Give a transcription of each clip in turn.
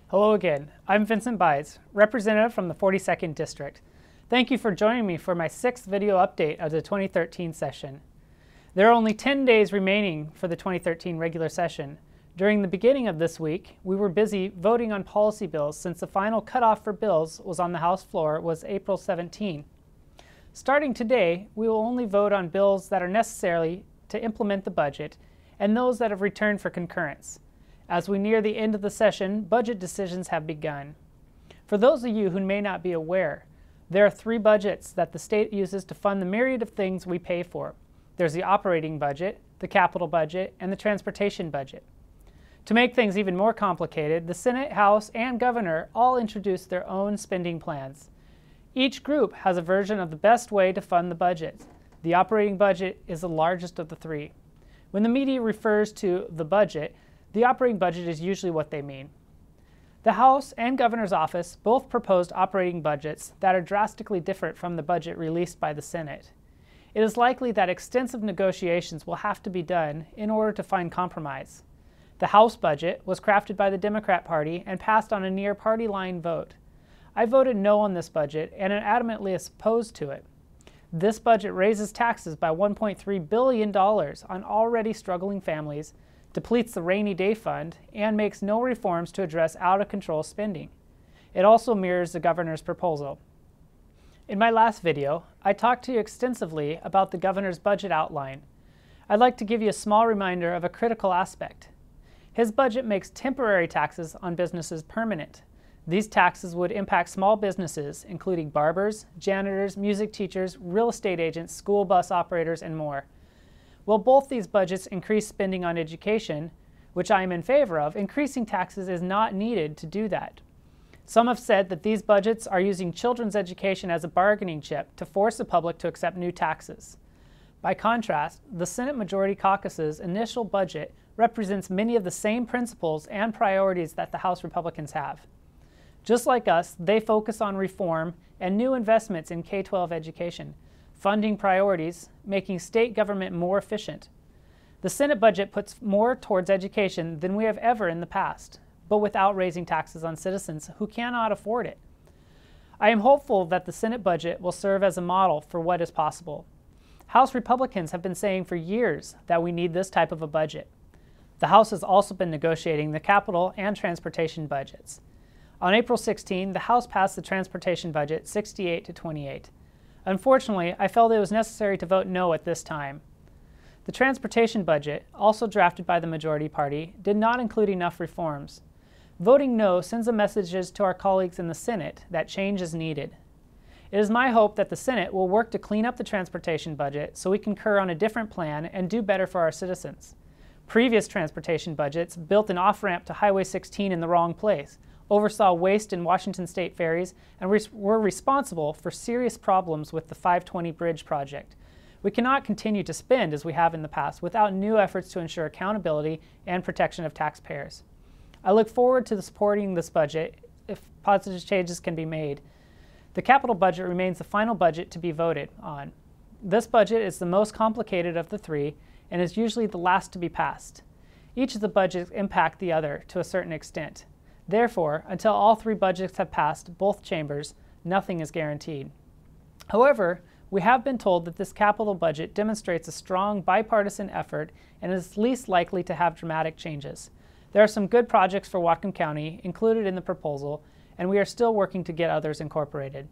Hello again. I'm Vincent-Buys, representative from the 42nd District. Thank you for joining me for my 6th video update of the 2013 session. There are only 10 days remaining for the 2013 regular session. During the beginning of this week, we were busy voting on policy bills since the final cutoff for bills was on the House floor was April 17. Starting today, we will only vote on bills that are necessary to implement the budget and those that have returned for concurrence. As we near the end of the session, budget decisions have begun. For those of you who may not be aware, there are 3 budgets that the state uses to fund the myriad of things we pay for. There's the operating budget, the capital budget, and the transportation budget. To make things even more complicated, the Senate, House, and Governor all introduced their own spending plans. Each group has a version of the best way to fund the budget. The operating budget is the largest of the 3. When the media refers to the budget, the operating budget is usually what they mean. The House and Governor's office both proposed operating budgets that are drastically different from the budget released by the Senate. It is likely that extensive negotiations will have to be done in order to find compromise. The House budget was crafted by the Democrat Party and passed on a near party line vote. I voted no on this budget and am adamantly opposed to it. This budget raises taxes by $1.3 billion on already struggling families, depletes the rainy day fund, and makes no reforms to address out-of-control spending. It also mirrors the governor's proposal. In my last video, I talked to you extensively about the governor's budget outline. I'd like to give you a small reminder of a critical aspect. His budget makes temporary taxes on businesses permanent. These taxes would impact small businesses, including barbers, janitors, music teachers, real estate agents, school bus operators, and more. While both these budgets increase spending on education, which I am in favor of, increasing taxes is not needed to do that. Some have said that these budgets are using children's education as a bargaining chip to force the public to accept new taxes. By contrast, the Senate Majority Caucus's initial budget represents many of the same principles and priorities that the House Republicans have. Just like us, they focus on reform and new investments in K-12 education, funding priorities, making state government more efficient. The Senate budget puts more towards education than we have ever in the past, but without raising taxes on citizens who cannot afford it. I am hopeful that the Senate budget will serve as a model for what is possible. House Republicans have been saying for years that we need this type of a budget. The House has also been negotiating the capital and transportation budgets. On April 16, the House passed the transportation budget 68-28. Unfortunately, I felt it was necessary to vote no at this time. The transportation budget, also drafted by the majority party, did not include enough reforms. Voting no sends a message to our colleagues in the Senate that change is needed. It is my hope that the Senate will work to clean up the transportation budget so we can concur on a different plan and do better for our citizens. Previous transportation budgets built an off-ramp to Highway 16 in the wrong place, oversaw waste in Washington State ferries, and were responsible for serious problems with the 520 bridge project. We cannot continue to spend as we have in the past without new efforts to ensure accountability and protection of taxpayers. I look forward to supporting this budget if positive changes can be made. The capital budget remains the final budget to be voted on. This budget is the most complicated of the 3 and is usually the last to be passed. Each of the budgets impact the other to a certain extent. Therefore, until all 3 budgets have passed both chambers, nothing is guaranteed. However, we have been told that this capital budget demonstrates a strong bipartisan effort and is least likely to have dramatic changes. There are some good projects for Whatcom County included in the proposal, and we are still working to get others incorporated.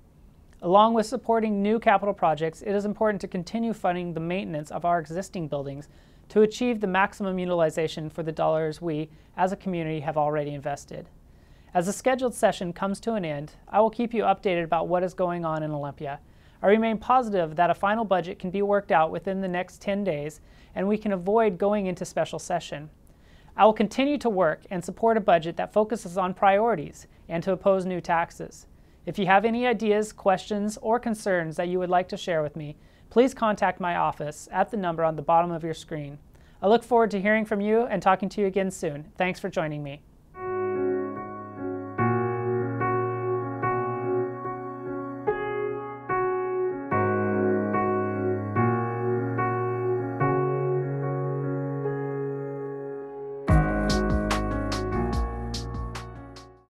Along with supporting new capital projects, it is important to continue funding the maintenance of our existing buildings to achieve the maximum utilization for the dollars we, as a community, have already invested. As the scheduled session comes to an end, I will keep you updated about what is going on in Olympia. I remain positive that a final budget can be worked out within the next 10 days and we can avoid going into special session. I will continue to work and support a budget that focuses on priorities and to oppose new taxes. If you have any ideas, questions, or concerns that you would like to share with me, please contact my office at the number on the bottom of your screen. I look forward to hearing from you and talking to you again soon. Thanks for joining me.